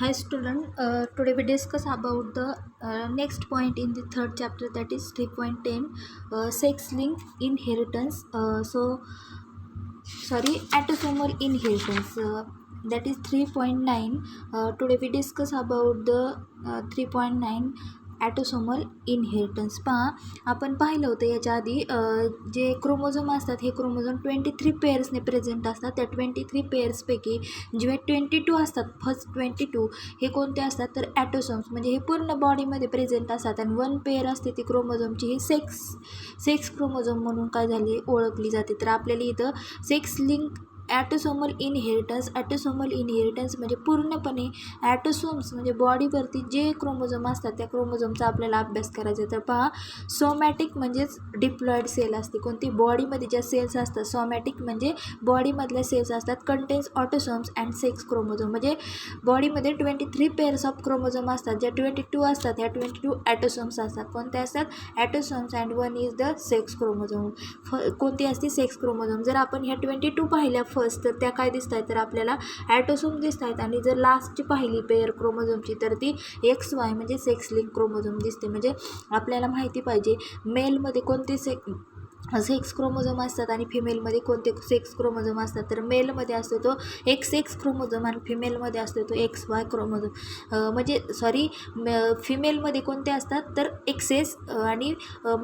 Hi student, today we discuss about the next point in the third chapter, that is 3.10, sex linked inheritance. Autosomal inheritance, that is 3.9. Today we discuss about the 3.9 autosomal inheritance. आपण पाहिलं होतं याच्या आधी जे chromosome असतात हे chromosome 23 पेअर्सने present असतात. त्या 23 पेअर्सपैकी जे 22 असतात, फर्स्ट 22 हे कोणते असतात तर ॲटोसोम्स, म्हणजे हे पूर्ण बॉडीमध्ये प्रेझेंट असतात. आणि 1 पेअर असते ती क्रोमोझोमची, ही सेक्स क्रोमोझोम म्हणून काय झाली ओळखली जाते. तर आपल्याला इथं सेक्स लिंक ॲटोसोमल इनहेरिटन्स म्हणजे पूर्णपणे ॲटोसोम्स म्हणजे बॉडीवरती जे क्रोमोझोम असतात त्या क्रोमोझोमचा आपल्याला अभ्यास करायचा आहे. तर पहा, सोमॅटिक म्हणजेच डिप्लॉईड सेल असते. कोणती बॉडीमध्ये ज्या सेल्स असतात, सोमॅटिक म्हणजे बॉडीमधल्या सेल्स असतात, contains autosomes and sex chromosome. म्हणजे बॉडीमध्ये 23 पेअर्स ऑफ क्रोमोझोम असतात. ज्या 22 असतात ह्या 22 ॲटोसोम्स असतात. कोणत्या असतात? Autosomes and 1 is the sex chromosome. कोणती असते? Sex chromosome. जर आपण ह्या 22 पाहिल्या फर्स्ट, तर त्या काय दिसत आहेत तर आपल्याला ॲटोसोम दिसत आहेत. आणि जर लास्टची पाहिली पेअर क्रोमोझोमची तर ती XY म्हणजे सेक्स लिंक क्रोमोझोम दिसते. म्हणजे आपल्याला माहिती पाहिजे मेलमध्ये कोणते सेक्स क्रोमोझोम असतात आणि फिमेलमध्ये कोणते सेक्स क्रोमोझोम असतात. तर मेलमध्ये असतो तो XX क्रोमोझोम आणि फिमेलमध्ये असतो तो XY क्रोमोझोम. फिमेलमध्ये कोणते असतात तर XS आणि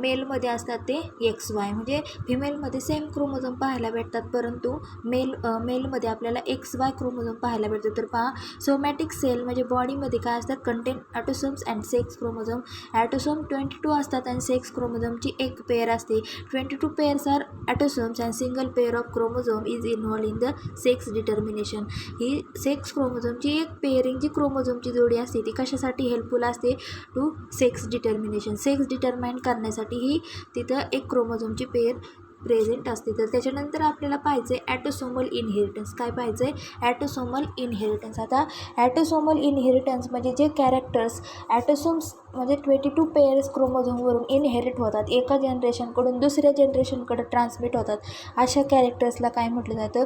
मेलमध्ये असतात ते XY. म्हणजे फिमेलमध्ये सेम क्रोमोझोम पाहायला भेटतात, परंतु मेलमध्ये आपल्याला XY क्रोमोझोम पाहायला भेटतो. तर पहा, सोमॅटिक सेल म्हणजे बॉडीमध्ये काय असतात? Contain autosomes and sex chromosome. Autosome 22 असतात आणि सेक्स क्रोमोझोमची एक पेअर असते. 22 pairs are autosomes and single pair of chromosome is involve in the sex determination. ही सेक्स क्रोमोझोमची एक पेअरिंग जी क्रोमोझोमची जोडी असते ती कशासाठी हेल्पफुल असते? To sex determination. Sex determine करण्यासाठी ही तिथं एक क्रोमोझोमची पेअर प्रेझेंट असते. तर त्याच्यानंतर आपल्याला पाहिजे ॲटोसोमल इनहेरिटन्स. काय पाहिजे? ॲटोसोमल इनहेरिटन्स. आता ॲटोसोमल इनहेरिटन्स म्हणजे जे कॅरेक्टर्स ॲटोसोम्स म्हणजे 22 पेअर्स क्रोमोझोमवरून इनहेरिट होतात, एका जनरेशनकडून दुसऱ्या जनरेशनकडे ट्रान्समिट होतात, अशा कॅरेक्टर्सला काय म्हटलं जातं?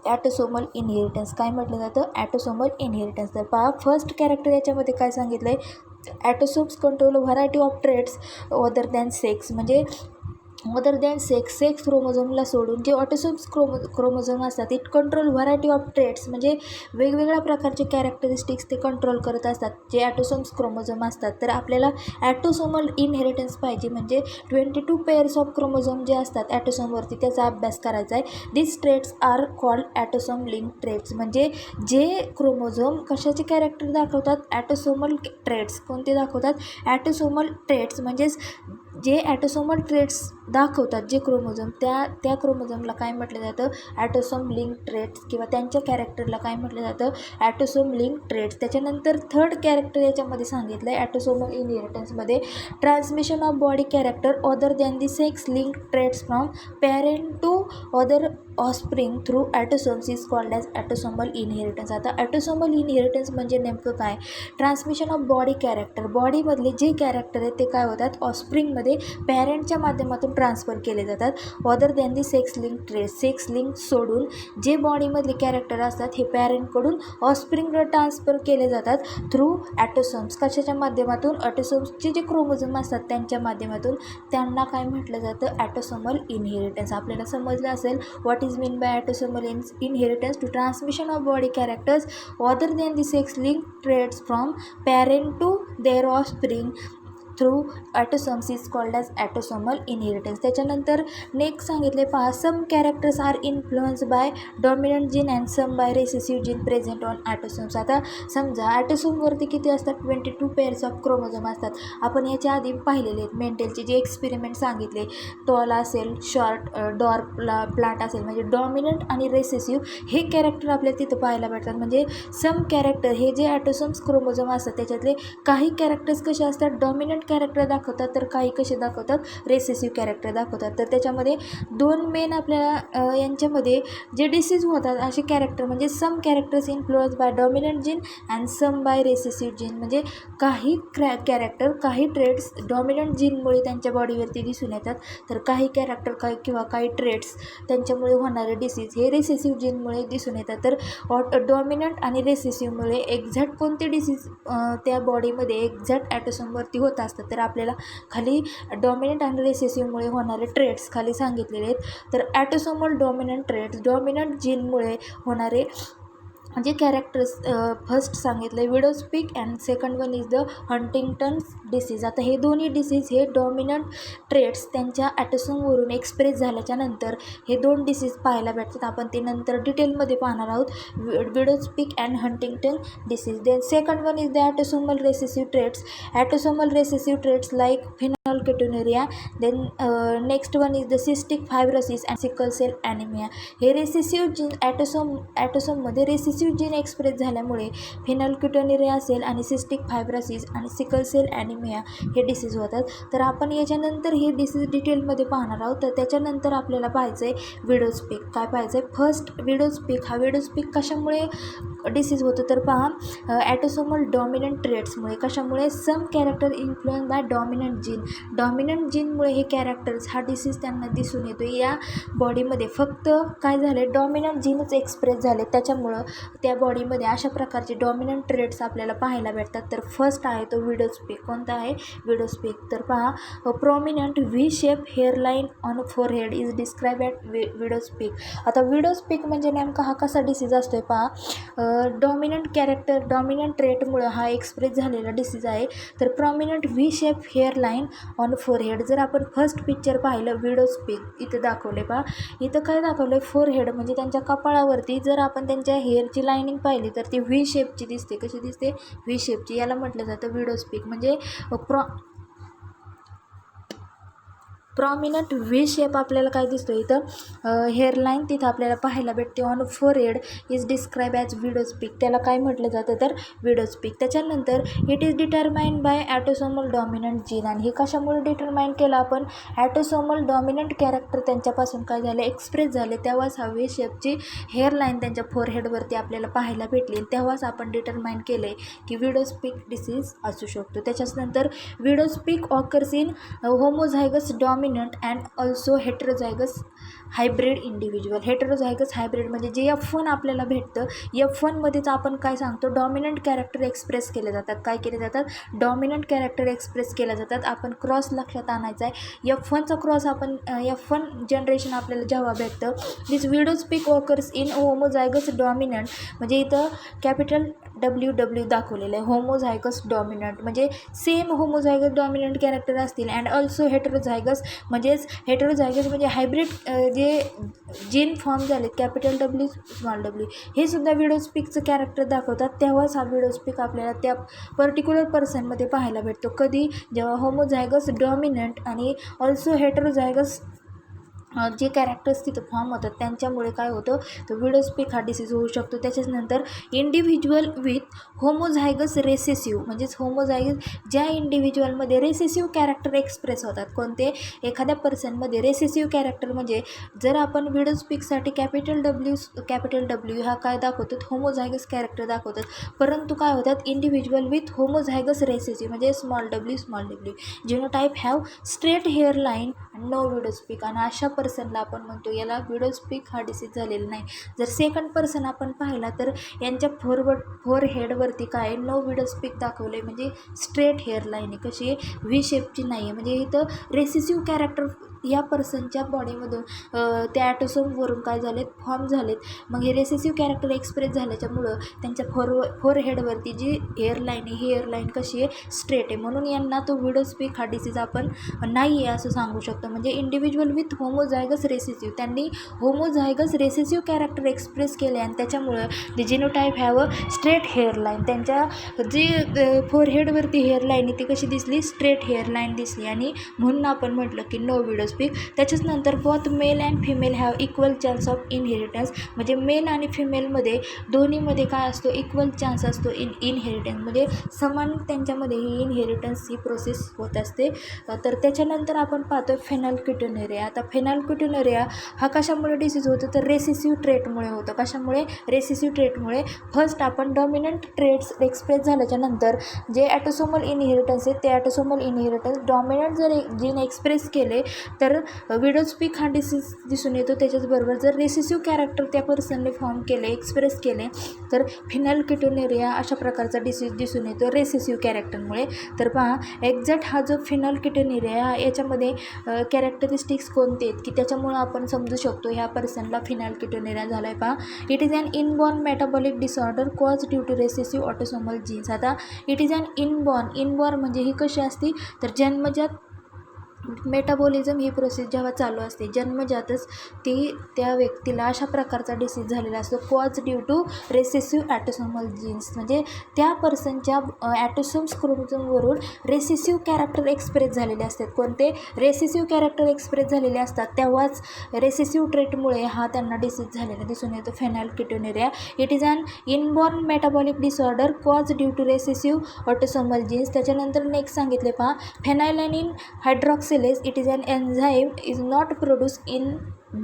Autosomal inheritance. काय म्हटलं जातं? Autosomal inheritance. तर पहा, फर्स्ट कॅरेक्टर याच्यामध्ये काय सांगितलं आहे? Autosomes control variety of traits other than sex. म्हणजे अदर दॅन सेक्स क्रोमोझोमला सोडून जे ऑटोसोम्स क्रोमोझोम असतात it control variety of traits. म्हणजे वेगवेगळ्या प्रकारचे कॅरेक्टरिस्टिक्स ते कंट्रोल करत असतात जे ॲटोसोम्स क्रोमोझोम असतात. तर आपल्याला ॲटोसोमल इनहेरिटन्स पाहिजे, म्हणजे 22 पेअर्स ऑफ क्रोमोझोम जे असतात ॲटोसोमवरती त्याचा अभ्यास करायचा आहे. This traits are called autosome link traits. म्हणजे जे क्रोमोझोम कशाचे कॅरेक्टर दाखवतात? Autosomal traits. कोणते दाखवतात? Autosomal traits. म्हणजेच जे ॲटोसोमल ट्रेट्स दाखवतात जे क्रोमोझोम, त्या क्रोमोझोमला काय म्हटलं जातं? Autosome link traits. किंवा त्यांच्या कॅरेक्टरला काय म्हटलं जातं? Autosome link traits. त्याच्यानंतर थर्ड कॅरेक्टर याच्यामध्ये सांगितलं आहे ॲटोसोमल इनहेरिटन्समध्ये, transmission of body character other than the sex link traits from parent to other offspring through autosomes is called as autosomal inheritance. आता ॲटोसोमल इनहेरिटन्स म्हणजे नेमकं काय? Transmission of body character. बॉडीमधले जे कॅरेक्टर आहेत ते काय होतात? ऑफस्प्रिंगमध्ये पॅरेंटच्या माध्यमातून ट्रान्सफर केले जातात. Other than the sex link traits. Sex link सोडून जे बॉडीमधले कॅरेक्टर असतात हे पॅरेंटकडून ऑफस्प्रिंगला ट्रान्सफर केले जातात थ्रू ॲटोसोम्स. कशाच्या माध्यमातून? ॲटोसोम्सचे जे क्रोमोझोम असतात त्यांच्या माध्यमातून. त्यांना काय म्हटलं जातं? Autosomal inheritance. आपल्याला समजलं असेल what is mean by autosomal inheritance. To transmission of body characters other than the sex link traits from parent to their offspring through autosomes is called as autosomal inheritance. त्याच्यानंतर next सांगितले पहा, some characters are influence by dominant gene and some by recessive gene present on autosomes. आता समजा ॲटोसोमवरती किती असतात? 22 pairs of chromosome असतात. आपण याच्या आधी पाहिलेले आहेत मेंटेलचे जे एक्सपेरिमेंट सांगितले. टॉल असेल, शॉर्ट, डॉर्क प्लांट असेल, म्हणजे डॉमिनंट आणि रेसेसिव्ह हे कॅरेक्टर आपल्याला तिथं पाहायला भेटतात. म्हणजे सम कॅरेक्टर हे जे ॲटोसोम्स क्रोमोझोम असतात त्याच्यातले काही कॅरेक्टर्स कसे असतात? डॉमिनंट कॅरेक्टर दाखवतात तर काही कसे दाखवतात रेसेसिव्ह कॅरेक्टर दाखवतात. तर त्याच्यामध्ये दोन मेन आपल्याला यांच्यामध्ये जे डिसीज होतात असे कॅरेक्टर म्हणजे some characters influence by dominant gene and some by recessive gene. म्हणजे काही कॅरेक्टर काही ट्रेड्स डॉमिनंट जीनमुळे त्यांच्या बॉडीवरती दिसून येतात तर काही कॅरेक्टर किंवा काही ट्रेड्स त्यांच्यामुळे होणारे डिसीज हे रेसेसिव्ह जीनमुळे दिसून येतात. तर डॉमिनंट आणि रेसेसिव्हमुळे एक्झॅक्ट कोणते डिसीज त्या बॉडीमध्ये एक्झॅक्ट ॲटोसोमवरती होत असतात तर आपल्याला खाली डॉमिनंट आणि रेसेसिव्हमुळे होणारे ट्रेड्स खाली सांगितलेले आहेत. तर ॲटोसोमल डॉमिनंट ट्रेड्स डॉमिनंट जीनमुळे होणारे म्हणजे कॅरेक्टर्स फर्स्ट सांगितलं आहे widow's peak and second one is the Huntington's disease. आता हे दोन्ही डिसीज हे डॉमिनंट ट्रेड्स त्यांच्या ॲटोसोमवरून एक्सप्रेस झाल्याच्या नंतर हे दोन डिसीज पाहायला भेटतात. आपण ते नंतर डिटेलमध्ये पाहणार आहोत widow's peak and Huntington disease. Then second one is the autosomal recessive traits. Autosomal recessive traits like phenylketonuria. Then next one is the cystic fibrosis and sickle cell anaemia. हे रेसेसिव्ह जीन ॲटोसोममध्ये recessive gene express झाल्यामुळे phenylketonuria असेल आणि cystic fibrosis आणि sickle cell anaemia हे disease होतात. तर आपण याच्यानंतर हे डिसीज डिटेलमध्ये पाहणार आहोत. तर त्याच्यानंतर आपल्याला पाहायचं आहे विडोज पिक. काय पाहायचं आहे फर्स्ट विडोज पिक. हा विडोज पिक कशामुळे डिसीज होतो तर पहा ॲटोसोमल डॉमिनंट ट्रेड्समुळे. कशामुळे some character influence by dominant gene. Dominant जीनमुळे हे कॅरेक्टर्स हा डिसीज त्यांना दिसून येतो. या बॉडीमध्ये फक्त काय झाले डॉमिनंट जीनच एक्सप्रेस झाले त्याच्यामुळं त्या बॉडीमध्ये अशा प्रकारचे डॉमिनंट ट्रेड्स आपल्याला पाहायला भेटतात. तर फर्स्ट आहे तो विडोज पिक. कोणता आहे विडोज पिक. तर पहा prominent V shape hairline on forehead is describe at widow's peak. आता विडोज पिक म्हणजे नेमका हा कसा डिसीज असतो आहे पहा डॉमिनंट कॅरेक्टर डॉमिनंट ट्रेटमुळं हा एक्सप्रेस झालेला डिसीज आहे. तर prominent V shape hairline on forehead. जर आपण फर्स्ट पिक्चर पाहिलं विडोज पिक इथं दाखवले पहा इथं काय दाखवलं आहे फोरहेड म्हणजे त्यांच्या कपाळावरती जर आपण त्यांच्या हेअरची लाईनिंग पाहिली तर ती व्ही शेपची दिसते. कशी दिसते व्ही शेपची. याला म्हटलं जातं विडोज पिक. म्हणजे प्रॉमिनंट व्ही शेप आपल्याला काय दिसतो इथं हेअरलाईन तिथं आपल्याला पाहायला भेटते on forehead is describe as widow's peak. त्याला काय म्हटलं जातं तर विडोज पिक. त्याच्यानंतर it is determined by autosomal dominant gene. आणि हे कशामुळे डिटरमाइन केलं आपण ॲटोसोमल डॉमिनंट कॅरेक्टर त्यांच्यापासून काय झालं एक्सप्रेस झाले तेव्हाच हा व्ही शेपची हेअरलाईन त्यांच्या फोरहेडवरती आपल्याला पाहायला भेटली. तेव्हाच आपण डिटरमाइन केलं आहे की विडोज पिक डिसीज असू शकतो. त्याच्यानंतर widow's peak occurs in homozygous dominant and also heterozygous hybrid individual. Heterozygous hybrid म्हणजे जे F1 आपल्याला भेटतं F1मध्येच आपण काय सांगतो डॉमिनंट कॅरेक्टर एक्सप्रेस केले जातात. काय केले जातात डॉमिनंट कॅरेक्टर एक्सप्रेस केले जातात. आपण क्रॉस लक्षात आणायचा आहे. F1चा क्रॉस आपण F1 जनरेशन आपल्याला जेव्हा भेटतं this widow's peak occurs in homozygous dominant म्हणजे इथं कॅपिटल WW दाखवलेलं आहे. होमोझायगस डॉमिनंट म्हणजे सेम होमोझायगस डॉमिनंट कॅरेक्टर असतील अँड ऑल्सो हेटेरोझायगस म्हणजेच हेटेरोझायगस म्हणजे हायब्रिड जे जीन फॉर्म झालेत कॅपिटल W स्मॉल w हे सुद्धा विडोज पिकचं कॅरेक्टर दाखवतात. तेव्हाच हा विडोज पिक आपल्याला त्या पर्टिक्युलर पर्सनमध्ये पाहायला भेटतो. कधी जेव्हा होमोझायगस डॉमिनंट आणि ऑल्सो हेटेरोझायगस जे कॅरेक्टर्स तिथं फॉर्म होतात त्यांच्यामुळे काय होतं तर विडोज पिक हा डिसीज होऊ शकतो. त्याच्यानंतर इंडिव्हिज्युअल विथ होमोझायगस रेसेसिव्ह म्हणजेच होमोझायगस ज्या इंडिव्हिज्युअलमध्ये रेसेसिव्ह कॅरेक्टर एक्सप्रेस होतात. कोणते एखाद्या पर्सनमध्ये रेसेसिव्ह कॅरेक्टर म्हणजे जर आपण विडोज पिकसाठी कॅपिटल W हा काय दाखवतात होमोझायगस कॅरेक्टर दाखवतात. परंतु काय होतात इंडिव्हिज्युअल विथ होमोझायगस रेसेसिव्ह म्हणजे small w genotype have straight hair line no widow's peak. आणि अशा पर्सनला आपण म्हणतो याला विडोज पिक हा डिसीज झालेला नाही. जर सेकंड पर्सन आपण पाहिला तर यांच्या फोरहेडवरती काय नो विडोज पिक दाखवलं आहे म्हणजे स्ट्रेट हेअरलाईन आहे. कशी आहे व्ही शेपची नाही आहे. म्हणजे इथं रेसेसिव्ह कॅरेक्टर या पर्सनच्या बॉडीमधून त्या ॲटोसोमवरून काय झालेत फॉर्म झालेत. मग हे रेसेसिव्ह कॅरेक्टर एक्सप्रेस झाल्याच्यामुळं त्यांच्या फोरहेडवरती जी हेअरलाईन आहे ही हेअरलाईन कशी आहे स्ट्रेट आहे. म्हणून यांना तो विडोज पिक हा डिसीज आपण नाही आहे असं सांगू शकतो. म्हणजे इंडिव्हिज्युअल विथ होमोझायगस रेसेसिव्ह त्यांनी होमोझायगस रेसेसिव्ह कॅरेक्टर एक्सप्रेस केले आणि त्याच्यामुळं the genotype have a straight hairline. त्यांच्या जी फोरहेडवरती हेअरलाईन आहे ती कशी दिसली स्ट्रेट हेअरलाईन दिसली आणि म्हणून आपण म्हटलं की नो विडोज स्पीक. त्याच्याच नंतर both male and female have equal chance of inheritance, म्हणजे मेल आणि फिमेलमध्ये दोन्हीमध्ये काय असतो, इक्वल चान्स असतो इनहेरिटन्स, म्हणजे समान त्यांच्यामध्ये ही इनहेरिटन्स ही प्रोसेस होत असते. तर त्याच्यानंतर आपण पाहतो फेनल्क्युटिनुरिया. आता फेनल्क्युटिनुरिया हा कशामुळे डिसीज होतो, तर रेसेसिव्ह ट्रेटमुळे होतं. कशामुळे, रेसेसिव्ह ट्रेटमुळे. फर्स्ट आपण डॉमिनंट ट्रेट्स एक्सप्रेस झाल्याच्या नंतर जे ॲटोसोमल इनहेरिटन्स आहे ते ॲटोसोमल इनहेरिटन्स डॉमिनंट जर जीन एक्सप्रेस केले तर विडोस्पीक हा डिसीज दिसून येतो. त्याच्याचबरोबर जर रेसेसिव्ह कॅरेक्टर त्या पर्सनने फॉर्म केले, एक्सप्रेस केले, तर फेनल्क्युटिनुरिया अशा प्रकारचा डिसीज दिसून येतो रेसेसिव्ह कॅरेक्टरमुळे. तर पहा एक्झॅक्ट हा जो फेनल्क्युटिनुरिया याच्यामध्ये कॅरेक्टरिस्टिक्स कोणते आहेत की त्याच्यामुळं आपण समजू शकतो ह्या पर्सनला फेनल्क्युटिनुरिया झाला आहे. पहा, it is an inborn metabolic disorder cause due to recessive autosomal genes. आता इट इज ॲन इनबॉर्न म्हणजे ही कशी असती, तर जन्मजात मेटाबॉलिझम ही प्रोसेस जेव्हा चालू असते जन्मजातच ती त्या व्यक्तीला अशा प्रकारचा डिसीज झालेला असतो cause due to recessive autosomal genes, म्हणजे त्या पर्सनच्या ॲटोसोम्स क्रोमोझोमवरून रेसेसिव्ह कॅरेक्टर एक्सप्रेस झालेले असतात. कोणते, रेसेसिव्ह कॅरेक्टर एक्सप्रेस झालेले असतात तेव्हाच रेसेसिव्ह ट्रेटमुळे हा त्यांना डिसीज झालेला दिसून येतो phenylketonuria. It is an inborn metabolic disorder cause due to recessive autosomal genes. त्याच्यानंतर नेक्स्ट सांगितले पहा, phenylalanine हायड्रॉक्सिलेज. It is an enzyme is not produced in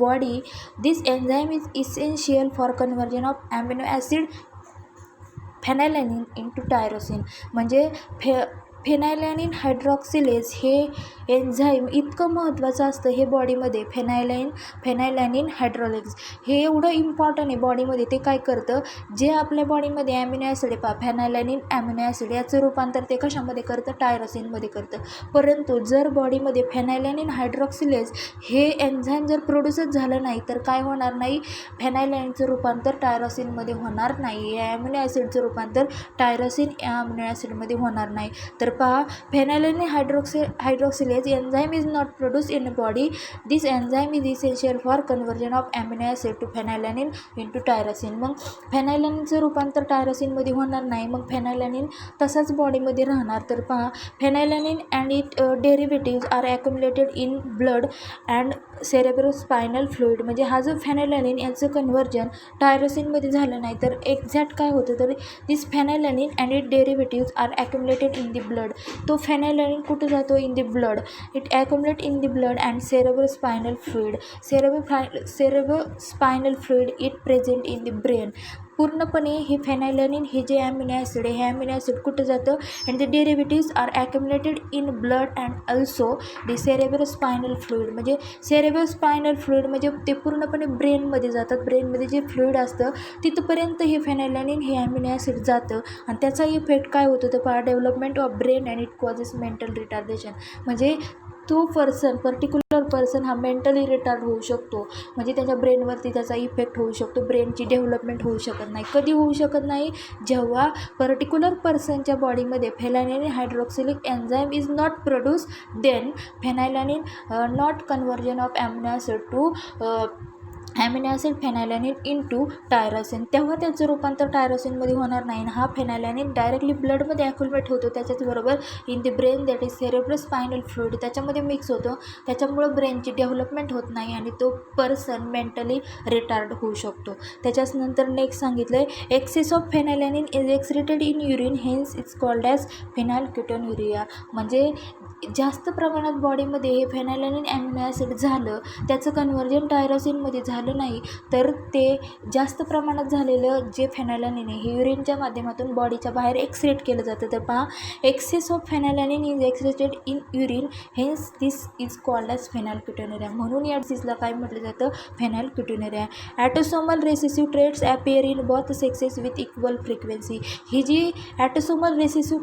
body. This enzyme is essential for conversion of amino acid phenylalanine into tyrosine. म्हणजे फेनायलॅनिन हायड्रॉक्सिलेज हे enzyme इतकं महत्त्वाचं असतं हे बॉडीमध्ये. फेनायलॅनिन हायड्रॉलेज हे एवढं इम्पॉर्टंट आहे बॉडीमध्ये. ते काय करतं, जे आपल्या बॉडीमध्ये ॲमिनो ॲसिड आहे पहा, फेनायलॅनिन ॲमिनो ॲसिड याचं रूपांतर ते कशामध्ये करतं, टायरोसिनमध्ये करतं. परंतु जर बॉडीमध्ये फेनायलॅनिन हायड्रॉक्सिलेज हे एन्झाईम जर प्रोड्यूसच झालं नाही तर काय होणार नाही, फेनायलॅनिनचं रूपांतर टायरोसिनमध्ये होणार नाही, या ॲमिनो ॲसिडचं रूपांतर टायरोसिन या ॲमिनो ॲसिडमध्ये होणार नाही. तर पहा, phenylalanine hydroxylase enzyme is not produce in body. This enzyme is essential for conversion of amino acid to phenylalanine into tyrosine. मग फेनायलॅनिनचं रूपांतर टायरोसिनमध्ये होणार नाही, मग फेनायलॅनिन तसाच बॉडीमध्ये राहणार. तर पहा, phenylalanine and it derivatives are accumulated in blood and cerebrospinal fluid. म्हणजे हा जो फेनायलॅनिन याचं कन्व्हर्जन टायरोसिनमध्ये झालं नाही तर एक्झॅक्ट काय होतं, तर this phenylalanine and it derivatives are accumulated in the blood. तो फेनायलॅनिन कुठं जातो, in the blood. It accumulate in the blood and cerebrospinal fluid. Cerebrospinal fluid it present in the brain. पूर्णपणे हे फेनायलॅनिन हे जे ॲमिनो ॲसिड आहे हे amino acid कुठं जातं, and the derivatives are accumulated in blood and also the cerebrospinal fluid. म्हणजे cerebrospinal fluid म्हणजे ते पूर्णपणे ब्रेनमध्ये जातात. ब्रेनमध्ये जे फ्लुइड असतं तिथपर्यंत हे फेनायलॅनिन हे ॲमिनो ॲसिड जातं आणि त्याचा इफेक्ट काय होतो, तर पहा, development of brain and it causes mental retardation. म्हणजे तो पर्टिक्युलर पर्सन हा मेंटली रिटार्ड होऊ शकतो, म्हणजे त्याच्या ब्रेनवरती त्याचा इफेक्ट होऊ शकतो. ब्रेनची डेव्हलपमेंट होऊ शकत नाही. कधी होऊ शकत नाही, जेव्हा पर्टिक्युलर पर्सनच्या बॉडीमध्ये phenylalanine hydroxylic enzyme is not produce, then phenylalanine not conversion of amino acid to amino acid phenylalanine into tyrosine. तेव्हा त्याचं रूपांतर टायरोसिनमध्ये होणार नाही. हा फेनायलॅनिन डायरेक्टली ब्लडमध्ये ॲक्युमुलेट होतो, त्याच्याचबरोबर in the brain that is cerebrospinal fluid त्याच्यामध्ये मिक्स होतो. त्याच्यामुळं ब्रेनची डेव्हलपमेंट होत नाही आणि तो पर्सन मेंटली रिटार्ड होऊ शकतो. त्याच्याच नंतर नेक्स्ट सांगितलं आहे, excess of phenylalanine is excreted in urine, hence it's called as phenylketonuria. म्हणजे जास्त प्रमाणात बॉडीमध्ये हे फेनायलॅनिन ॲमिनो ॲसिड झालं, त्याचं कन्व्हर्जन टायरोसिनमध्ये झालं नाही, तर ते जास्त प्रमाणात झालेलं जे फेनायलॅनिन आहे हे युरिनच्या माध्यमातून बॉडीच्या बाहेर एक्सक्रीट केलं जातं. तर पहा, excess of phenylalanine is excreted in urine, hence this is called as phenylketonuria. म्हणून या डिसीजला काय म्हटलं जातं, phenylketonuria. Autosomal recessive traits appear in both sexes with equal frequency. ही जी ॲटोसोमल रेसेसिव्ह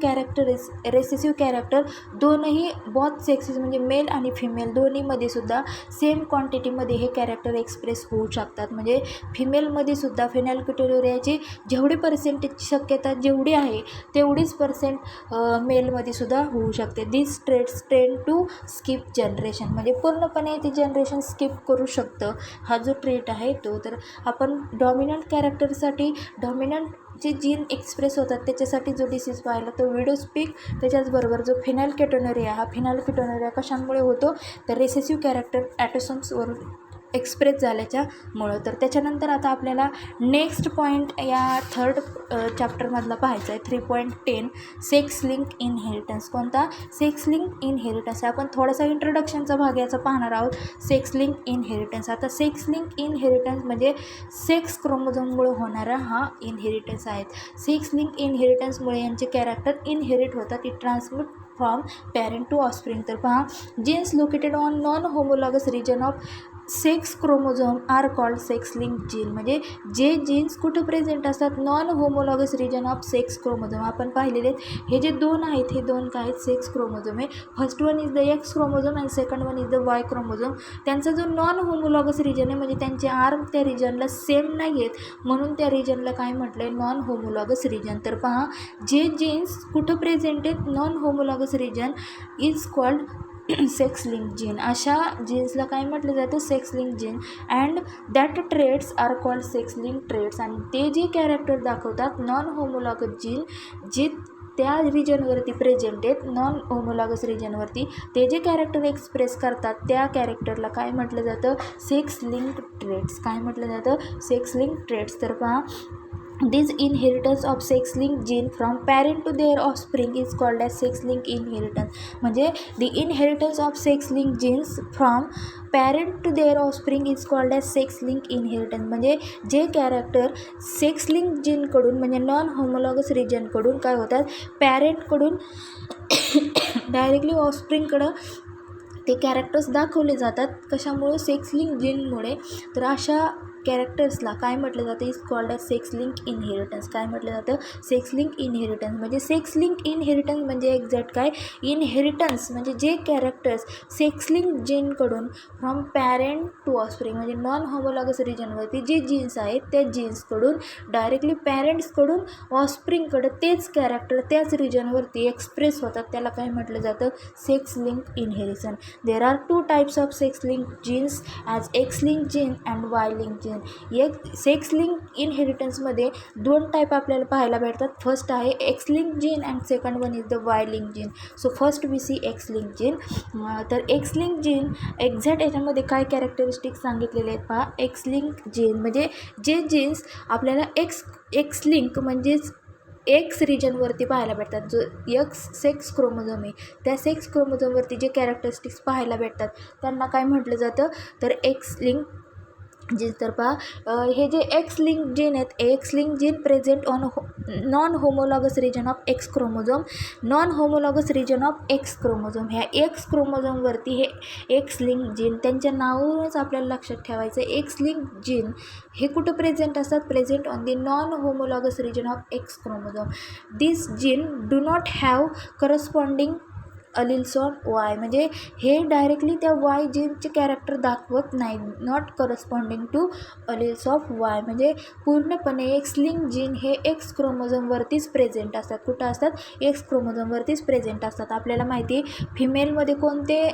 कॅरेक्टर दोनही बोथ सेक्सेस म्हणजे मेल आणि फिमेल दोन्हीमध्ये सुद्धा सेम क्वांटिटीमध्ये हे कॅरेक्टर एक्सप्रेस होऊ शकतात. म्हणजे फिमेलमध्ये सुद्धा फेनल्क्युटिनुरियाची जेवढी पर्सेंटेजची शक्यता जेवढी आहे तेवढीच पर्सेंट मेलमध्ये सुद्धा होऊ शकते. दिस ट्रेट्स टेंड टू स्किप जनरेशन. म्हणजे पूर्णपणे ते जनरेशन स्किप करू शकतं हा जो ट्रेट आहे तो. तर आपण डॉमिनंट कॅरेक्टरसाठी डॉमिनंट जे जीन एक्सप्रेस होतात त्याच्यासाठी जो डिसीज पाहिला तो विडोस्पिक. त्याच्याचबरोबर जो फिनाइलकेटोनुरिया, हा फिनाइलकेटोनुरिया कशामुळे होतो तर रेसेसिव्ह कॅरेक्टर ॲटोसोम्सवरून एक्सप्रेस झाल्याच्यामुळं. तर त्याच्यानंतर आता आपल्याला नेक्स्ट पॉईंट या थर्ड चॅप्टरमधला पाहायचा आहे 3.10 सेक्स लिंक इनहेरिटन्स. कोणता? Sex link inheritance. आपण थोडासा इंट्रोडक्शनचा भाग याचा पाहणार आहोत. Sex link inheritance. आता सेक्स लिंक इनहेरिटन्स म्हणजे सेक्स क्रोमोझोममुळे होणारा हा इनहेरिटन्स आहेत. सेक्स लिंक इनहेरिटन्समुळे यांचे कॅरेक्टर इनहेरिट होतात. It transmit from parent to offspring. तर पहा, genes located on non homologous region of sex chromosome are called sex link gene. म्हणजे जे जीन्स कुठं प्रेझेंट असतात? Non homologous region of sex chromosome. आपण पाहिलेले हे जे दोन आहेत, हे दोन काय आहेत? सेक्स क्रोमोझोम आहे. First one is the x chromosome and second one is the Y chromosome. त्यांचा जो नॉन होमोलॉगस रिजन आहे म्हणजे त्यांचे आर्म त्या रिजनला सेम नाही आहेत, म्हणून त्या रिजनला काय म्हटलं आहे? Non homologous region. तर पहा, जे जीन्स कुठं प्रेझेंट आहेत? Non homologous region is called sex link gene. अशा जीन्सला काय म्हटलं जातं? Sex link gene. And that traits are called sex link traits. आणि ते जे कॅरेक्टर दाखवतात नॉन होमोलॉगस जीन जे त्या रिजनवरती प्रेझेंट आहेत, नॉन होमोलॉगस रिजनवरती, ते जे कॅरेक्टर एक्सप्रेस करतात त्या कॅरेक्टरला काय म्हटलं जातं? Sex link traits. काय म्हटलं जातं? Sex link traits. तर पहा, this inheritance of sex linked gene from parent to their offspring is called as sex linked inheritance. म्हणजे the inheritance of sex linked genes from parent to their offspring is called as sex linked inheritance. म्हणजे जे character sex link जीनकडून म्हणजे non homologous रिजनकडून काय होतात? पॅरेंटकडून directly ऑफस्प्रिंगकडं ते characters दाखवले जातात. कशामुळे? सेक्स लिंक जीनमुळे. तर अशा कॅरेक्टर्सला काय म्हटलं जातं? Is called as sex link inheritance. काय म्हटलं जातं? Sex link inheritance. म्हणजे सेक्स लिंक इनहेरिटन्स म्हणजे एक्झॅक्ट काय? इनहेरिटन्स म्हणजे जे कॅरेक्टर्स सेक्स लिंक जीनकडून फ्रॉम पॅरेंट टू ऑफस्प्रिंग म्हणजे नॉन होमोलॉगस रिजनवरती जे जीन्स आहेत त्या जीन्सकडून डायरेक्टली पॅरेंट्सकडून ऑफस्प्रिंगकडं तेच कॅरेक्टर त्याच रिजनवरती एक्सप्रेस होतात, त्याला काय म्हटलं जातं? Sex link inheritance. There are 2 types of sex link genes as X link gene and Y link gene. एक सेक्स लिंक इनहेरिटन्समध्ये 2 टाईप आपल्याला पाहायला भेटतात. फर्स्ट आहे X link gene and second one is the Y link gene. So first we see X link gene. तर X link gene exact याच्यामध्ये काय characteristics सांगितलेले आहेत पहा. एक्स लिंक जीन म्हणजे जे जीन्स आपल्याला एक्स लिंक म्हणजेच एक्स रिजनवरती पाहायला भेटतात, जो एक्स सेक्स क्रोमोझोम आहे त्या सेक्स क्रोमोझोमवरती जे कॅरेक्टरिस्टिक्स पाहायला भेटतात त्यांना काय म्हटलं जातं? तर एक्स लिंक जीन्स. तर पहा, हे जे एक्स लिंक जीन आहेत, X link gene present on non homologous region of X chromosome. Non homologous region of X chromosome. ह्या एक्स क्रोमोझोमवरती हे एक्स लिंक जीन, त्यांच्या नावावरूनच आपल्याला लक्षात ठेवायचं आहे. एक्स लिंक जीन हे कुठं प्रेझेंट असतात? Present on the non homologous region of X chromosome. This gene do not have corresponding alleles of Y. म्हणजे हे डायरेक्टली त्या वाय जीनचे कॅरेक्टर दाखवत नाही. Not corresponding to alleles of Y. म्हणजे पूर्णपणे एक्स लिंक जीन हे एक्स क्रोमोझोमवरतीच प्रेझेंट असतात. कुठं असतात? एक्स क्रोमोझोमवरतीच प्रेझेंट असतात. आपल्याला माहिती आहे फिमेलमध्ये कोणते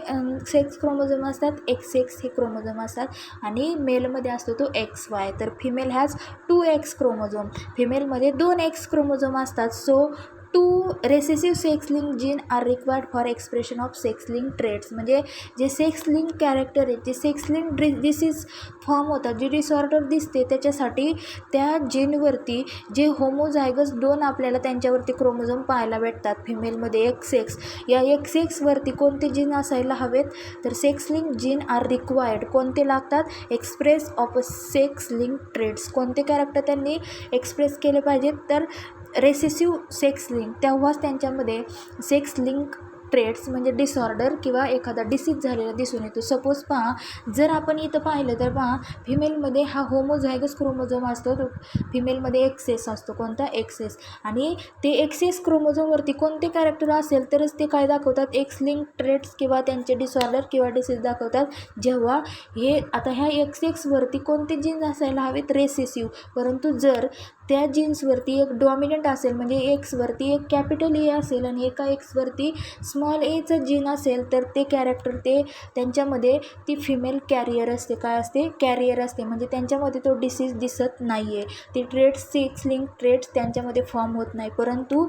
सेक्स क्रोमोझोम असतात? एक्स एक्स हे क्रोमोझोम असतात आणि मेलमध्ये असतो तो एक्स वाय. तर फिमेल हॅज 2 एक्स क्रोमोझोम. फिमेलमध्ये 2 एक्स क्रोमोझोम असतात. So 2 recessive sex link gene are required for expression of sex link traits. म्हणजे जे सेक्स लिंक कॅरेक्टर आहेत, जे सेक्स लिंक डिसीज फॉर्म होतात, जे डिसऑर्डर दिसते त्याच्यासाठी त्या जीनवरती जे होमोझायगस 2 आपल्याला त्यांच्यावरती क्रोमोझोम पाहायला भेटतात फिमेलमध्ये एक्स एक्स. या एक्स एक्सवरती कोणते जीन असायला हवेत? तर sex link gene are required. कोणते लागतात? Express of sex link traits. कोणते कॅरेक्टर त्यांनी एक्सप्रेस केले पाहिजेत? तर रेसेसिव्ह सेक्स लिंक. तेव्हाच त्यांच्यामध्ये सेक्स लिंक ट्रेड्स म्हणजे डिसऑर्डर किंवा एखादा डिसीज झालेला दिसून येतो. सपोज पहा, जर आपण इथं पाहिलं तर पहा, फिमेलमध्ये हा होमोझायगस क्रोमोझोम असतो, तो फिमेलमध्ये एक्सेस असतो. कोणता? एक्सेस. आणि ते एक्सेस क्रोमोझोमवरती कोणते कॅरेक्टर असेल तरच ते काय दाखवतात? एक्स लिंक ट्रेड्स किंवा त्यांचे डिसऑर्डर किंवा डिसीज दाखवतात. जेव्हा हे आता ह्या एक्सेक्सवरती कोणते जीन्स असायला हवेत? रेसेसिव्ह. परंतु जर त्या जीन्सवरती एक डॉमिनंट असेल म्हणजे एक्सवरती एक कॅपिटल ए असेल आणि एका एक्सवरती स्मॉल एचं जीन असेल तर ते कॅरेक्टर त्यांच्यामध्ये ती फिमेल कॅरियर असते. काय असते? कॅरियर असते. म्हणजे त्यांच्यामध्ये तो डिसीज दिसत नाही आहे. ती ट्रेट्स, सेक्स लिंक ट्रेट्स त्यांच्यामध्ये फॉर्म होत नाही. परंतु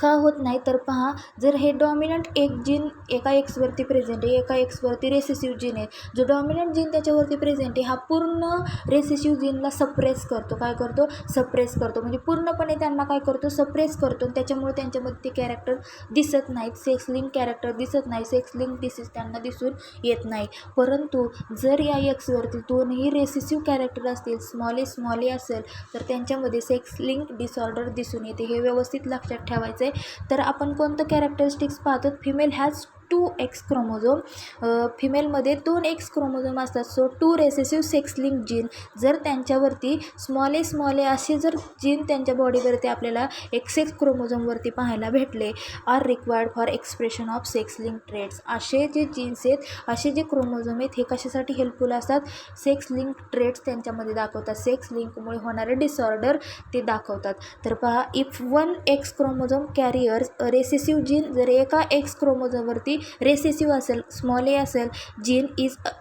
का होत नाही तर पहा, जर हे डॉमिनंट एक जीन एका एक्सवरती प्रेझेंट आहे, एका एक्सवरती रेसेसिव्ह जीन आहे, जो डॉमिनंट जीन त्याच्यावरती प्रेझेंट आहे हा पूर्ण रेसेसिव्ह जीनला सप्रेस करतो. काय करतो? सप्रेस करतो. म्हणजे पूर्णपणे त्यांना काय करतो? सप्रेस करतो. त्याच्यामुळे त्यांच्यामध्ये ते कॅरेक्टर दिसत नाहीत, सेक्स लिंक कॅरेक्टर दिसत नाही, सेक्स लिंक डिसीज त्यांना दिसून येत नाही. परंतु जर या एक्सवरती दोन्ही रेसेसिव्ह कॅरेक्टर असतील, स्मॉल ए असेल तर त्यांच्यामध्ये सेक्स लिंक डिसऑर्डर दिसून येते. हे व्यवस्थित लक्षात ठेवायचं. तर आपण कोणतं कॅरेक्टरिस्टिक्स पाहतो? Female has 2 X chromosome. फिमेलमध्ये 2 एक्स क्रोमोझोम असतात. So 2 recessive sex link gene जर त्यांच्यावरती स्मॉल ए असे जर जीन त्यांच्या बॉडीवरती आपल्याला एक्स क्रोमोझोमवरती पाहायला भेटले, are required for expression of sex link traits. असे जे जीन्स आहेत, असे जे क्रोमोझोम आहेत, हे कशासाठी हेल्पफुल असतात? सेक्स लिंक ट्रेट्स त्यांच्यामध्ये दाखवतात. सेक्स लिंकमुळे होणारे डिसऑर्डर ते दाखवतात. तर पहा, if 1 X chromosome carriers recessive gene, जर एका एक्स क्रोमोझोमवरती रेसेसिव्ह असेल, स्मॉल ए असेल, gene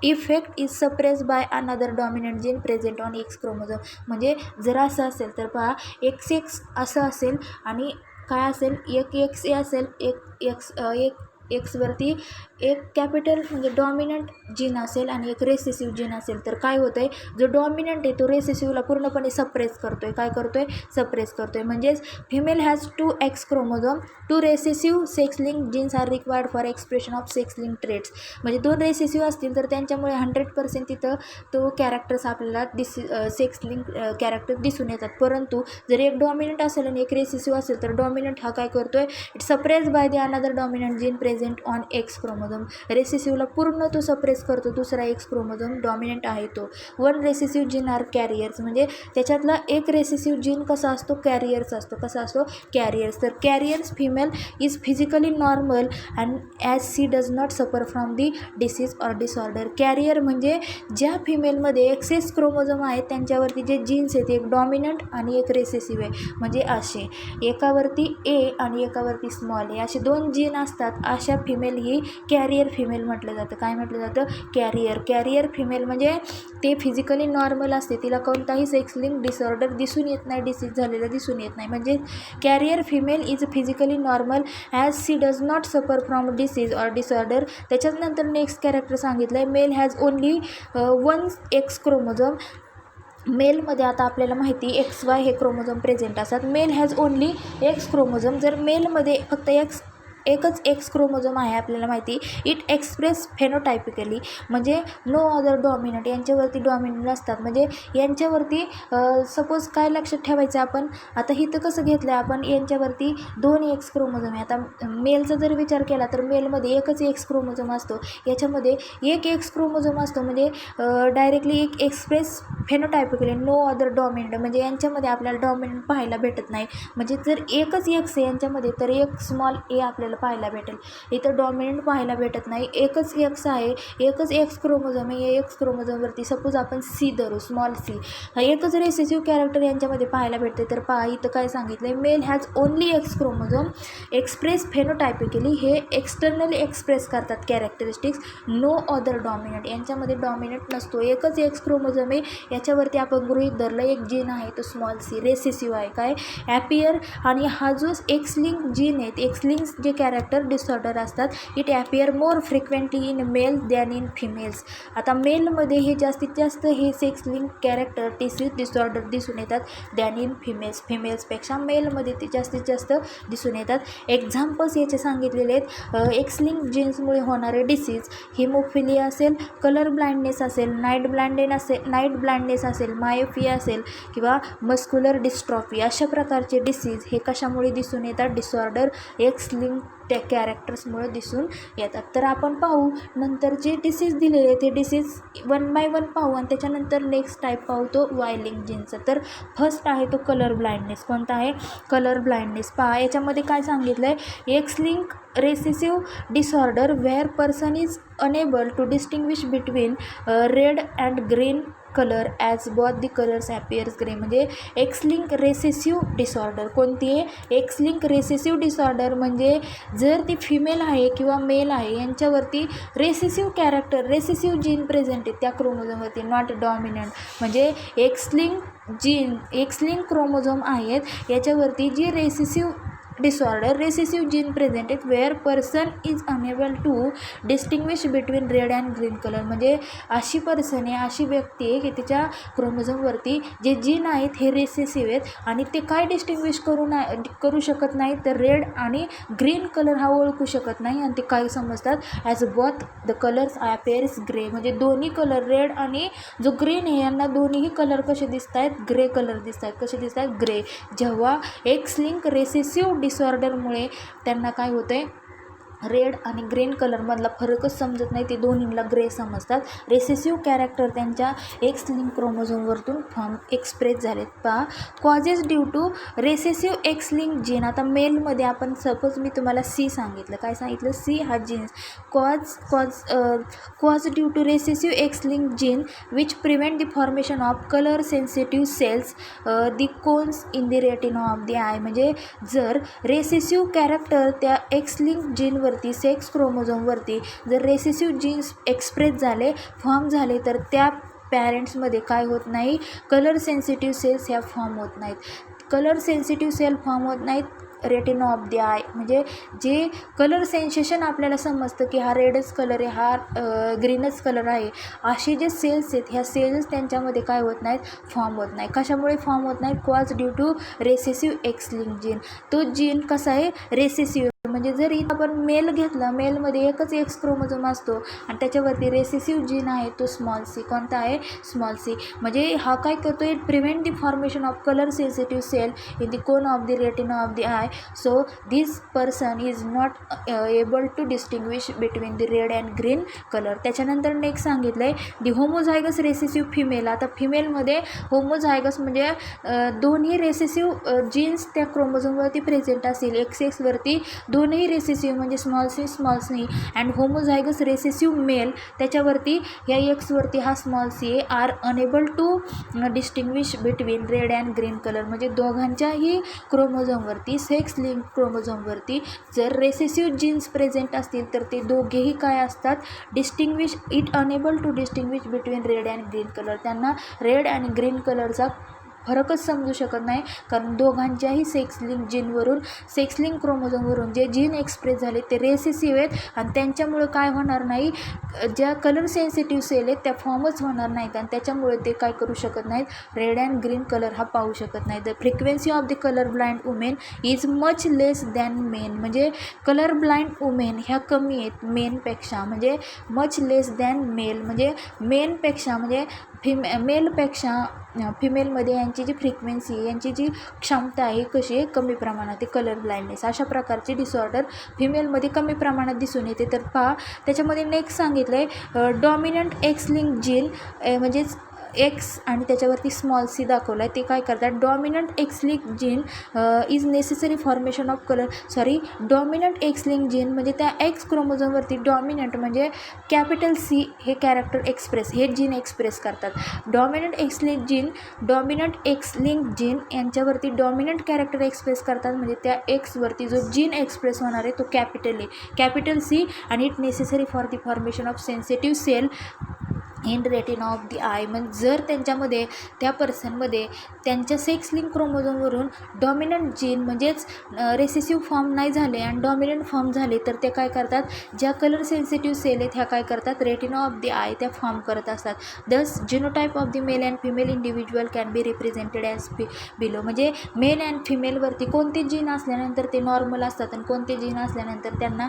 effect is suppress by another dominant gene present on X chromosome. म्हणजे जर असं असेल तर पहा, एक्स असं असेल आणि काय असेल? एक एक्स ए असेल, एक एक्सवरती एक कॅपिटल म्हणजे डॉमिनंट जीन असेल आणि एक रेसेसिव्ह जीन असेल तर काय होतं आहे? जो डॉमिनंट आहे तो रेसेसिव्हला पूर्णपणे सप्रेस करतो आहे. काय करतो आहे? सप्रेस करतो आहे. म्हणजेच female has 2 X chromosome, 2 recessive sex link genes are required for expression of sex link traits. म्हणजे 2 रेसेसिव्ह असतील तर त्यांच्यामुळे 100% तिथं तो कॅरेक्टर्स आपल्याला सेक्स लिंक कॅरेक्टर दिसून येतात. परंतु जर एक डॉमिनंट असेल आणि एक रेसेसिव्ह असेल तर डॉमिनंट हा काय करतो आहे? It suppress by the another dominant gene present on X chromosome. रेसेसिव्हला पूर्ण तो सप्रेस करतो. दुसरा एक्स क्रोमोझोम डॉमिनंट आहे तो. 1 रेसेसिव्ह जीन आर कॅरियर्स. म्हणजे त्याच्यातला एक रेसेसिव्ह जीन कसा असतो? कॅरियर्स असतो. कसा असतो? कॅरियर्स. तर carriers female is physically normal and as she does not suffer from the disease or disorder. Carrier म्हणजे ज्या फिमेलमध्ये एक्सेस क्रोमोझोम आहेत त्यांच्यावरती जे जीन्स आहेत, एक डॉमिनंट आणि एक रेसेसिव्ह आहे. म्हणजे असे एकावरती ए आणि एकावरती स्मॉल ए असे 2 जीन असतात. अशा फिमेल ही कॅरियर फिमेल म्हटलं जातं. काय म्हटलं जातं? कॅरियर फिमेल म्हणजे ते फिजिकली नॉर्मल असते. तिला कोणताही सेक्स लिंक डिसऑर्डर दिसून येत नाही, डिसीज झालेला दिसून येत नाही. म्हणजे carrier female is physically normal as she does not suffer from disease or disorder. त्याच्यानंतर नेक्स्ट कॅरेक्टर सांगितलं आहे, male has only 1 X chromosome. मेलमध्ये आता आपल्याला माहिती XY हे क्रोमोझोम प्रेझेंट असतात. Male has only X chromosome. जर मेलमध्ये फक्त एकच एक्स क्रोमोझोम आहे आपल्याला माहिती, इट एक्सप्रेस फेनोटायपिकली. म्हणजे नो अदर डॉमिनंट. यांच्यावरती डॉमिनंट असतात. म्हणजे यांच्यावरती सपोज काय लक्षात ठेवायचं आपण, आता इथं कसं घेतलं आहे आपण, यांच्यावरती 2 एक्स क्रोमोझोम आहे. आता मेलचा जर विचार केला तर मेलमध्ये एकच एक्स क्रोमोझोम असतो. याच्यामध्ये एक एक्स क्रोमोझोम असतो. म्हणजे डायरेक्टली एक एक्सप्रेस फेनोटायपिकली नो अदर डॉमिनंट. म्हणजे यांच्यामध्ये आपल्याला डॉमिनंट पाहायला भेटत नाही. म्हणजे जर एकच एक्स आहे यांच्यामध्ये तर एक स्मॉल ए आपल्याला पाहायला भेटेल. इथं डॉमिनंट पाहायला भेटत नाही. एकच एक्स आहे, एकच एक्स क्रोमोझोम आहे. या एक्स क्रोमोझोमवरती सपोज आपण सी धरू, स्मॉल सी, एकच रेसेसिव्ह कॅरेक्टर यांच्यामध्ये पाहायला भेटते. तर पहा इथं काय सांगितलं आहे, male has only X chromosome express phenotypically. हे एक्सटर्नली एक्सप्रेस करतात कॅरेक्टरिस्टिक्स. No other dominant. यांच्यामध्ये डॉमिनंट नसतो. एकच एक्स क्रोमोझोम आहे. याच्यावरती आपण गृहीत धरलं एक जीन आहे तो स्मॉल सी, रेसेसिव्ह आहे. काय? ॲपियर. आणि हा जो एक्स लिंक जीन आहेत, एक्स लिंक्स जे कॅरेक्टर डिसऑर्डर असतात, it appear more frequently in male than in females. आता मेलमध्ये हे जास्तीत जास्त हे सेक्स लिंक कॅरेक्टर डिसऑर्डर दिसून येतात दॅन इन फिमेल्सपेक्षा मेलमध्ये ते जास्तीत जास्त दिसून येतात. एक्झाम्पल्स याचे सांगितलेले आहेत, एक्स लिंक जीन्समुळे होणारे डिसीज, हिमोफिलिया असेल, कलर ब्लाइंडनेस असेल, नाईट ब्लाइंडनेस असेल, मायोपिया असेल किंवा मस्क्युलर डिस्ट्रॉफी, अशा प्रकारचे डिसीज हे कशामुळे दिसून येतात? डिसऑर्डर एक्स लिंक त्या कॅरेक्टर्समुळे दिसून येतात. तर आपण पाहू नंतर जे डिसीज दिलेले ते डिसीज 1 बाय 1 पाहू आणि त्याच्यानंतर नेक्स्ट टाईप पाहू तो वाय लिंक जीनचा. तर फर्स्ट आहे तो कलर ब्लाइंडनेस. कोणता आहे? Colour blindness. पहा याच्यामध्ये काय सांगितलं आहे, X link recessive disorder where person is unable to distinguish between red and green colour as both the colours appears grey, म्हणजे एक्स लिंक रेसेसिव्ह डिसऑर्डर. कोणती आहे? एक्स लिंक रेसेसिव्ह डिसऑर्डर म्हणजे जर ती फिमेल आहे किंवा मेल आहे यांच्यावरती recessive character, recessive gene present आहे त्या क्रोमोझोमवरती, नॉट डॉमिनंट. म्हणजे एक्स लिंक क्रोमोझोम आहेत याच्यावरती जी recessive disorder, recessive gene present आहेत where person is unable to distinguish between red and green colour. म्हणजे अशी पर्सन आहे, अशी व्यक्ती आहे की तिच्या क्रोमोझोमवरती जे जीन आहेत हे रेसेसिव्ह आहेत आणि ते काय डिस्टिंग्विश करू शकत नाही तर रेड आणि ग्रीन कलर हा ओळखू शकत नाही आणि ते काय समजतात? As both the colours appears grey. म्हणजे दोन्ही कलर रेड आणि जो ग्रीन आहे यांना दोन्हीही कलर कसे दिसत आहेत? ग्रे कलर दिसत आहेत. कसे दिसत आहेत? ग्रे. जेव्हा एक्स लिंक रेसेसिव्ह डिसऑर्डरमुळे त्यांना काय होतं आहे? रेड आणि ग्रीन कलरमधला फरकच समजत नाही, ते दोन्हींना ग्रे समजतात. रेसेसिव्ह कॅरेक्टर त्यांच्या एक्स लिंक क्रोमोझोमवरतून फॉर्म एक्सप्रेस झालेत. पहा, causes due to recessive X link gene. आता मेलमध्ये आपण सपोज मी तुम्हाला सी सांगितलं, काय सांगितलं? सी हा genes. Cause due to recessive X link gene which prevent the formation of colour sensitive cells the cones in the retina of the eye. म्हणजे जर रेसेसिव्ह कॅरेक्टर त्या एक्स लिंक जीनवर sex क्रोमोझोमवरती जर रेसेसिव्ह जीन्स एक्सप्रेस झाले, form झाले तर त्या पॅरेंट्समध्ये काय होत नाही? कलर सेन्सिटिव्ह सेल्स ह्या फॉर्म होत नाहीत. कलर सेन्सिटिव्ह सेल फॉर्म होत नाहीत रेटिना ऑफ द आय. म्हणजे जे कलर सेन्सेशन आपल्याला समजतं की हा रेडच कलर आहे, हा ग्रीनच कलर आहे, असे जे सेल्स आहेत ह्या सेल्स त्यांच्यामध्ये काय होत नाहीत? फॉर्म होत नाही. कशामुळे फॉर्म होत नाहीत? Cause due to recessive X link gene. तो जीन कसा आहे? रेसेसिव्ह. म्हणजे जर इथं आपण मेल घेतला, मेलमध्ये एकच एक्स क्रोमोझोम असतो आणि त्याच्यावरती रेसेसिव्ह जीन आहे तो स्मॉल सी. कोणता आहे? Small C. म्हणजे हा काय करतो? It prevent the formation of colour sensitive cell in the cone of the retina of the eye. So this person is not able to distinguish between the red and green colour. त्याच्यानंतर next सांगितलं आहे दी homozygous recessive female. आता फिमेलमध्ये homozygous म्हणजे दोन्ही recessive jeans त्या क्रोमोझोमवरती present असतील. एक्सवरती दोन्ही recessive म्हणजे small C and homozygous recessive male त्याच्यावरती या एक्सवरती हा small C are unable to distinguish between red and green colour. म्हणजे दोघांच्याही क्रोमोझोमवरती, सेक्स लिंक क्रोमोझोमवरती जर रेसेसिव्ह जीन्स प्रेझेंट असतील तर ते दोघेही काय असतात? Distinguish. It unable to distinguish between red and green colour. त्यांना रेड आणि ग्रीन कलरचा फरकच समजू शकत नाही कारण दोघांच्याही सेक्स लिंक जीनवरून, सेक्स लिंक क्रोमोझोमवरून जे जीन एक्सप्रेस झाले ते रेसेसिव्ह आहेत आणि त्यांच्यामुळे काय होणार नाही? ज्या कलर सेन्सिटिव्ह सेल आहेत त्या फॉर्मच होणार नाहीत आणि त्याच्यामुळे ते काय करू शकत नाहीत? रेड अँड ग्रीन कलर हा पाहू शकत नाही. The frequency of the colour blind women is much less than main. म्हणजे कलर ब्लाइंड वुमेन ह्या कमी आहेत मेनपेक्षा. म्हणजे मच लेस दॅन मेल म्हणजे मेनपेक्षा, म्हणजे मेलपेक्षा फिमेलमध्ये यांची जी फ्रिक्वेन्सी, यांची जी क्षमता आहे कशी आहे? कमी प्रमाणात आहे. कलर ब्लाइंडनेस अशा प्रकारचे डिसऑर्डर फिमेलमध्ये कमी प्रमाणात दिसून येते. तर पहा, त्याच्यामध्ये नेक्स्ट सांगितलं आहे डॉमिनंट एक्स लिंक जीन. म्हणजेच एक्स आणि त्याच्यावरती स्मॉल सी दाखवला आहे. ते काय करतात? Dominant X link gene is necessary formation of dominant X link gene म्हणजे त्या एक्स क्रोमोझोमवरती डॉमिनंट म्हणजे कॅपिटल सी हे कॅरेक्टर एक्सप्रेस, हे जीन एक्सप्रेस करतात. डॉमिनंट एक्स लिंक जीन यांच्यावरती डॉमिनंट कॅरेक्टर एक्सप्रेस करतात. म्हणजे त्या एक्सवरती जो जीन एक्सप्रेस होणार आहे तो कॅपिटल सी आणि it necessary for the formation of sensitive cell in retina of the eye. म्हणजे जर त्यांच्यामध्ये, त्या पर्सनमध्ये त्यांच्या सेक्स लिंक क्रोमोझोमवरून डॉमिनंट जीन म्हणजेच रेसेसिव्ह फॉर्म नाही झाले आणि डॉमिनंट फॉर्म झाले तर ते काय करतात? ज्या कलर सेन्सिटिव्ह सेल आहेत ह्या काय करतात? रेटिना ऑफ द आय त्या फॉर्म करत असतात. Thus genotype of the male and female individual can be represented as below. म्हणजे मेल अँड फिमेलवरती कोणते जीन असल्यानंतर ते नॉर्मल असतात आणि कोणते जीन असल्यानंतर त्यांना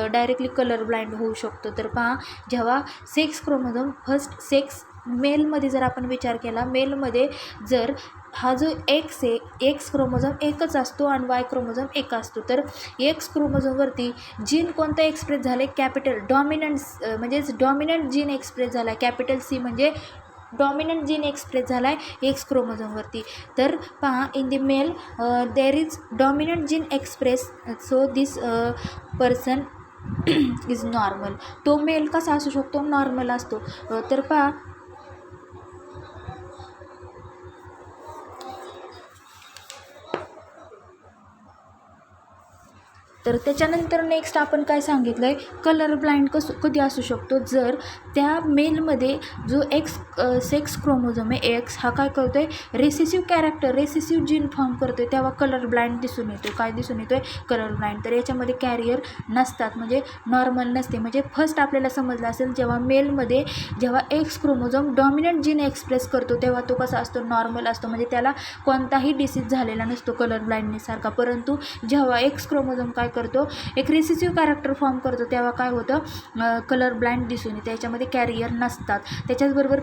डायरेक्टली कलर ब्लाइंड होऊ शकतो. तर पहा, जेव्हा सेक्स क्रोमोझोम सेक्स मेलमध्ये जर आपण विचार केला, मेलमध्ये जर हा जो एक्स आहे, एक्स क्रोमोझोम एकच असतो आणि वाय क्रोमोझोम एक असतो. तर एक्स क्रोमोझोमवरती जीन कोणता एक्सप्रेस झाले? कॅपिटल म्हणजेच डॉमिनंट जीन एक्सप्रेस झाला. कॅपिटल सी म्हणजे डॉमिनंट जीन एक्सप्रेस झाला आहे एक्स क्रोमोझोमवरती. तर पहा, in the male there is dominant gene express, so this person is normal. तो मेल कसा असू शकतो? नॉर्मल असतो. तर पहा, तर त्याच्यानंतर नेक्स्ट आपण काय सांगितलं आहे, कलर ब्लाइंड कधी असू शकतो, जर त्या मेलमध्ये जो सेक्स क्रोमोझोम आहे एक्स हा काय करतो आहे, रेसेसिव्ह जीन फॉर्म करतो आहे, तेव्हा कलर ब्लाइंड दिसून येतो. काय दिसून येतो आहे, कलर ब्लाइंड. तर याच्यामध्ये कॅरियर नसतात, म्हणजे नॉर्मल नसते. म्हणजे फर्स्ट आपल्याला समजलं असेल, जेव्हा x chromosome dominant gene express करतो तेव्हा तो कसा असतो, नॉर्मल असतो, म्हणजे त्याला कोणताही डिसीज झालेला नसतो कलर ब्लाइंडनेससारखा. परंतु जेव्हा एक्स क्रोमोझोम काय करतो, एक रेसेसिव्ह कॅरेक्टर फॉर्म करतो, तेव्हा काय होतं, कलर ब्लाइंड दिसून येते. त्याच्यामध्ये कॅरियर नसतात. त्याच्याचबरोबर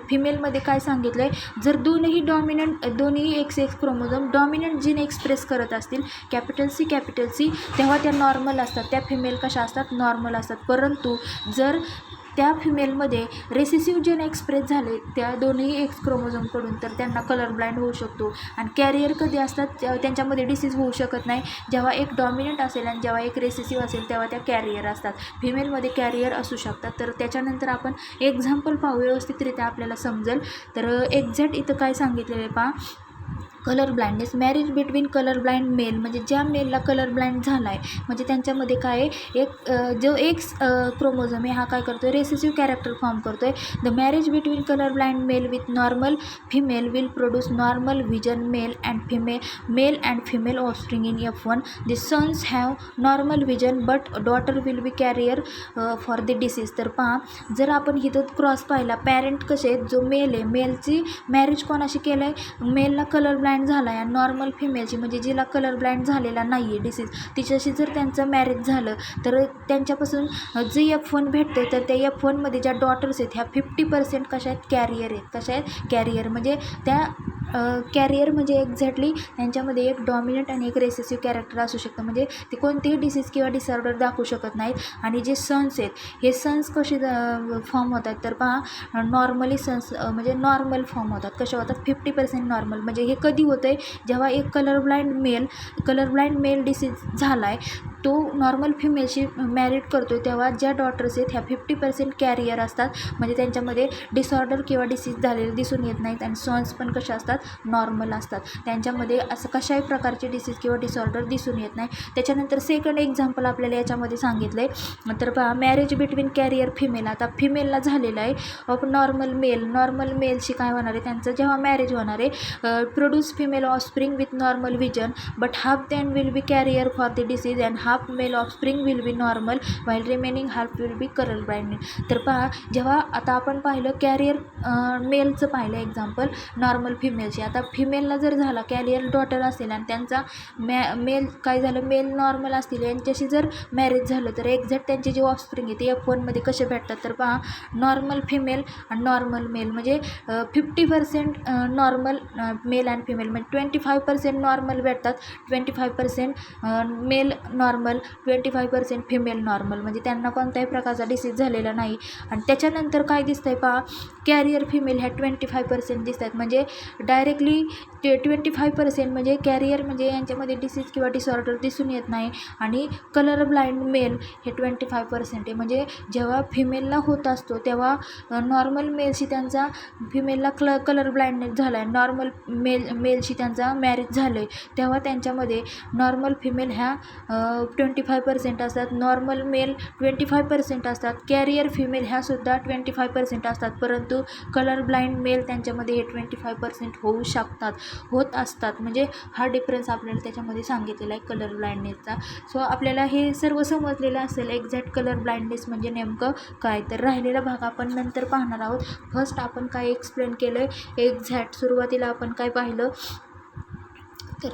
फिमेलमध्ये काय सांगितलं आहे, जर दोन्ही x chromosome dominant gene express करत असतील, कॅपिटल सी, तेव्हा त्या नॉर्मल असतात. त्या फिमेल कशा असतात, नॉर्मल असतात. परंतु जर त्या फिमेलमध्ये रेसेसिव्ह जीन एक्सप्रेस झाले त्या दोन्ही एक्स क्रोमोझोमकडून, तर त्यांना कलर ब्लाइंड होऊ शकतो. आणि कॅरियर कधी असतात, त्यांच्यामध्ये डिसीज होऊ शकत नाही. जेव्हा एक डॉमिनंट असेल आणि जेव्हा एक रेसेसिव्ह असेल तेव्हा त्या कॅरियर असतात. फिमेलमध्ये कॅरियर असू शकतात. तर त्याच्यानंतर आपण एक्झाम्पल पाहू, व्यवस्थितरित्या आपल्याला समजेल. तर एक्झॅक्ट इथं काय सांगितलेलं आहे पहा, colour blindness, marriage between colour blind mail, म्हणजे ज्या मेलला कलर ब्लाइंड झाला आहे, म्हणजे त्यांच्यामध्ये काय आहे, जो एक्स क्रोमोझोम आहे हा काय करतो आहे, रेसेसिव्ह कॅरेक्टर फॉर्म करतो आहे. The marriage between colour blind male with normal female will produce normal vision male and female offspring in F1. The sons have normal vision but daughter will be carrier for the disease. तर पहा, जर आपण इथं cross पाहिला, parent कसे आहेत, जो mail आहे, मेलची मॅरेज कोणाशी केलं आहे, मेलला कलर ब्लाइंड झाला आहे, आणि नॉर्मल फिमेलची म्हणजे जिला कलर ब्लाइंड झालेला नाही आहे डिसीज, तिच्याशी जर त्यांचं मॅरेज झालं तर त्यांच्यापासून जे F1 भेटते, तर त्या F1मध्ये ज्या डॉटर्स आहेत ह्या 50% कशा आहेत, कॅरियर आहेत. कशा आहेत, कॅरियर. म्हणजे त्या कॅरियर म्हणजे एक्झॅक्टली त्यांच्यामध्ये एक डॉमिनंट आणि एक रेसेसिव्ह कॅरेक्टर असू शकतं, म्हणजे ते कोणतेही डिसीज किंवा डिसऑर्डर दाखवू शकत नाहीत. आणि जे सन्स आहेत, हे सन्स कसे फॉर्म होतात, तर पहा, नॉर्मली सन्स म्हणजे नॉर्मल फॉर्म होतात. कसे होतात, 50% नॉर्मल. म्हणजे हे कधी होतं आहे, जेव्हा एक कलर ब्लाइंड मेल डिसीज झाला आहे, तो नॉर्मल फिमेलशी मॅरिड करतो आहे, तेव्हा ज्या डॉटर्स आहेत ह्या 50% कॅरियर असतात, म्हणजे त्यांच्यामध्ये डिसऑर्डर किंवा डिसीज झालेले दिसून येत नाहीत. आणि सॉन्स पण कशा असतात, नॉर्मल असतात. त्यांच्यामध्ये असं कशाही प्रकारचे डिसीज किंवा डिसऑर्डर दिसून येत नाही. त्याच्यानंतर सेकंड एक्झाम्पल आपल्याला याच्यामध्ये सांगितलं आहे. तर पहा, मॅरेज बिटवीन कॅरियर फिमेल. आता फिमेलला झालेलं आहे ऑफ नॉर्मल मेलशी काय होणार आहे, त्यांचं जेव्हा मॅरेज होणार आहे, produce female offspring with normal vision but half then will be carrier for the disease and half male offspring will be normal while remaining half will be colour blind. तर पहा, जेव्हा आता आपण पाहिलं कॅरियर मेलचं पाहिलं example, normal फिमेलची. आता फिमेलला जर झाला कॅरियर डॉटर असेल आणि त्यांचा मेल काय झालं, मेल नॉर्मल असतील, यांच्याशी जर मॅरेज झालं, तर एक्झॅक्ट त्यांचे जे ऑफस्प्रिंग आहे ते F1मध्ये कसे भेटतात, तर पहा, नॉर्मल फिमेल आणि नॉर्मल मेल, म्हणजे 50% नॉर्मल मेल अँड फिमेल, म्हणजे 25% नॉर्मल भेटतात, 25% मेल नॉर्मल, 25% फिमेल नॉर्मल, म्हणजे त्यांना कोणत्याही प्रकारचा डिसीज झालेला नाही. आणि त्याच्यानंतर काय दिसतंय पहा, कॅरियर फिमेल ह्या 25% दिसत आहेत, म्हणजे डायरेक्टली 25% म्हणजे कॅरियर, म्हणजे यांच्यामध्ये डिसीज किंवा डिसऑर्डर दिसून येत नाही. आणि कलर ब्लाइंड मेल हे 25% आहे, म्हणजे जेव्हा फिमेलला होत असतो तेव्हा नॉर्मल मेलशी त्यांचा फिमेलला कलर ब्लाइंडनेस झाला आहे, नॉर्मल मेलशी त्यांचा मॅरेज झालं आहे, तेव्हा त्यांच्यामध्ये नॉर्मल फिमेल ह्या 25% असतात, नॉर्मल मेल 25% असतात, कॅरियर फिमेल ह्यासुद्धा 25% असतात. परंतु कलर ब्लाइंड मेल त्यांच्यामध्ये हे 25% होत असतात. म्हणजे हा डिफरन्स आपल्याला त्याच्यामध्ये सांगितलेला आहे कलर ब्लाइंडनेसचा. सो आपल्याला हे सर्व समजलेलं असेल एक्झॅक्ट कलर ब्लाइंडनेस म्हणजे नेमकं काय. तर राहिलेला भाग आपण नंतर पाहणार आहोत. फर्स्ट आपण काय एक्सप्लेन केलं आहे, एक्झॅक्ट सुरुवातीला आपण काय पाहिलं, तर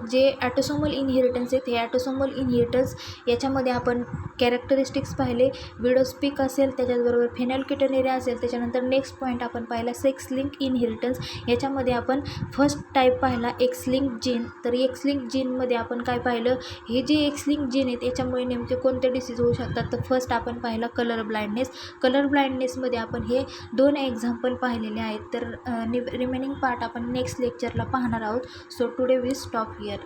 जे ॲटोसोमल इनहेरिटन्स आहेत, हे ॲटोसोमल इनहेरिटन्स याच्यामध्ये आपण कॅरेक्टरिस्टिक्स पाहिले, विडोस्पिक असेल, त्याच्याचबरोबर फेनॉल्केटोन्युरिया असेल. त्याच्यानंतर नेक्स्ट पॉईंट आपण पाहिला सेक्स लिंक इनहेरिटन्स. याच्यामध्ये आपण फर्स्ट टाईप पाहिला एक्स लिंक जीन. तर एक्स लिंक जीनमध्ये आपण काय पाहिलं, हे जे एक्स लिंक जीन आहेत याच्यामुळे नेमके कोणते डिसीज होऊ शकतात. तर फर्स्ट आपण पाहिला कलर ब्लाइंडनेसमध्ये आपण हे 2 एक्झाम्पल पाहिलेले आहेत. तर रिमेनिंग पार्ट आपण नेक्स्ट लेक्चरला पाहणार आहोत. So today we stop here.